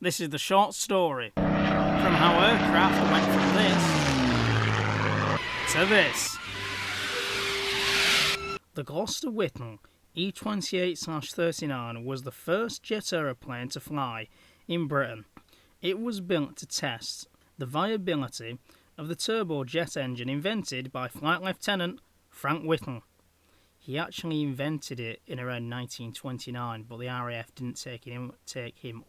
This is the short story from how aircraft went from this to this. The Gloster Whittle E.28/39 was the first jet aeroplane to fly in Britain. It was built to test the viability of the turbojet engine invented by Flight Lieutenant Frank Whittle. He actually invented it in around 1929, but the RAF didn't take him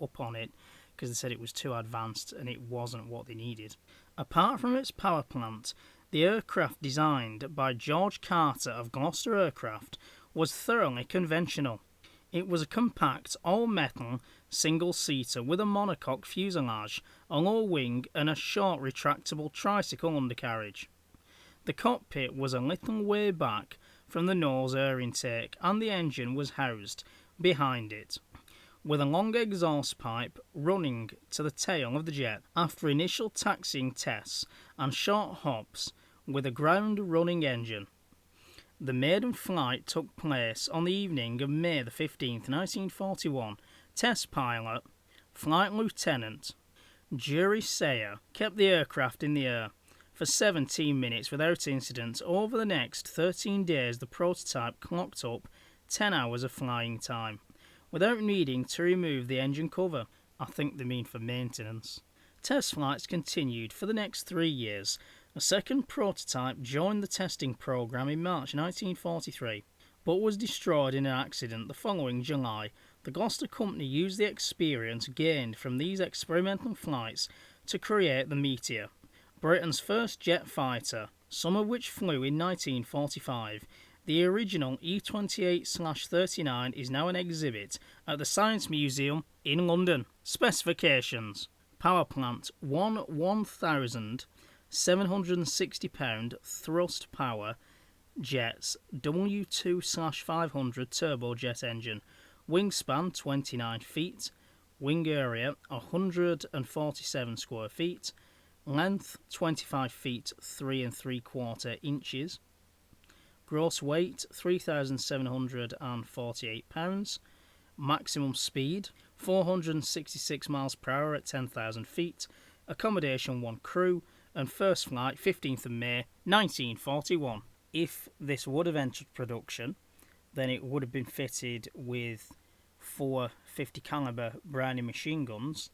up on it because they said it was too advanced and it wasn't what they needed. Apart from its power plant, the aircraft designed by George Carter of Gloster Aircraft was thoroughly conventional. It was a compact, all-metal, single-seater with a monocoque fuselage, a low wing and a short retractable tricycle undercarriage. The cockpit was a little way back from the nose air intake and the engine was housed behind it, with a long exhaust pipe running to the tail of the jet. After initial taxiing tests and short hops with a ground-running engine, the maiden flight took place on the evening of May the 15th, 1941. Test pilot, Flight Lieutenant Jerry Sayer, kept the aircraft in the air for 17 minutes without incident. Over the next 13 days, the prototype clocked up 10 hours of flying time, without needing to remove the engine cover. I think they mean for maintenance. Test flights continued for the next 3 years. A second prototype joined the testing program in March 1943, but was destroyed in an accident the following July. The Gloster Company used the experience gained from these experimental flights to create the Meteor, Britain's first jet fighter, some of which flew in 1945. The original E.28/39 is now an exhibit at the Science Museum in London. Specifications: power plant, 1,760 pound thrust power jets, W2/500 turbojet engine, wingspan 29 feet, wing area 147 square feet, length 25 feet 3 3/4 inches, gross weight 3,748 pounds, maximum speed 466 miles per hour at 10,000 feet, accommodation 1 crew, and first flight 15th of May 1941. If this would have entered production, then it would have been fitted with 4 50 caliber Browning machine guns,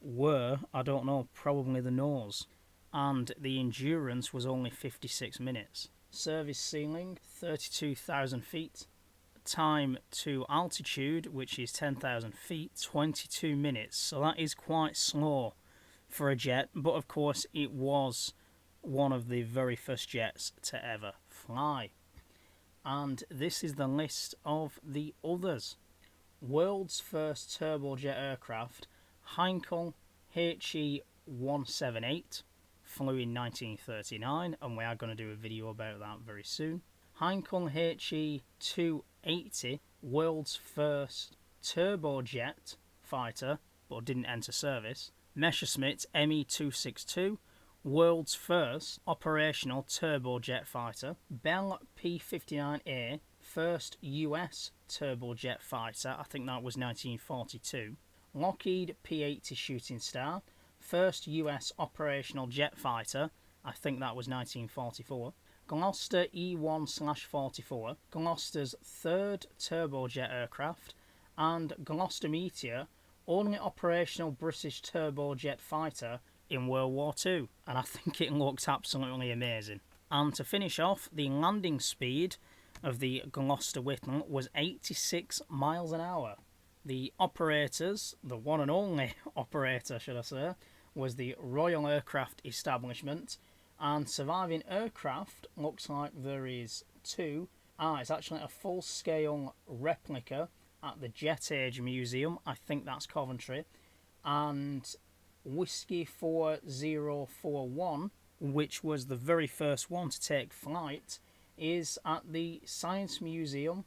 I don't know, probably the nose, and the endurance was only 56 minutes. Service ceiling 32,000 feet, time to altitude, which is 10,000 feet, 22 minutes, so that is quite slow for a jet, but of course it was one of the very first jets to ever fly. And this is the list of the others. World's first turbojet aircraft, Heinkel HE-178, flew in 1939, and we are going to do a video about that very soon. Heinkel HE-280, world's first turbojet fighter, but didn't enter service. Messerschmitt Me-262, world's first operational turbojet fighter. Bell P-59A, first US turbojet fighter, I think that was 1942. Lockheed P-80 Shooting Star, first US operational jet fighter, I think that was 1944. Gloster E-1/44, Gloster's third turbojet aircraft, and Gloster Meteor, only operational British turbojet fighter in World War II, and I think it looked absolutely amazing. And to finish off, the landing speed of the Gloster Whittle was 86 miles an hour. The operators, the one and only operator should I say, was the Royal Aircraft Establishment, and surviving aircraft looks like there is 2. It's actually a full-scale replica at the Jet Age Museum, I think that's Coventry, and Whiskey 4041, which was the very first one to take flight, is at the Science Museum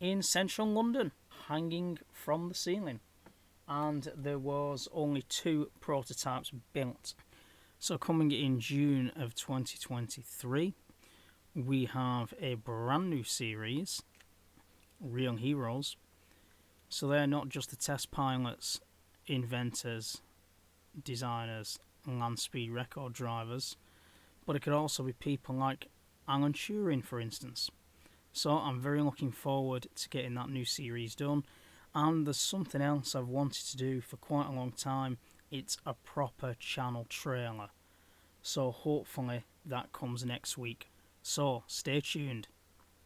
in central London, hanging from the ceiling. And there was only 2 prototypes built. So coming in June of 2023, we have a brand new series, Real Heroes. So they're not just the test pilots inventors, designers, and land speed record drivers, but it could also be people like Alan Turing, for instance. So I'm very looking forward to getting that new series done. And there's something else I've wanted to do for quite a long time. It's a proper channel trailer. So hopefully that comes next week. So stay tuned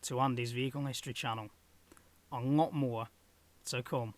to Andy's Vehicle History channel. A lot more to come.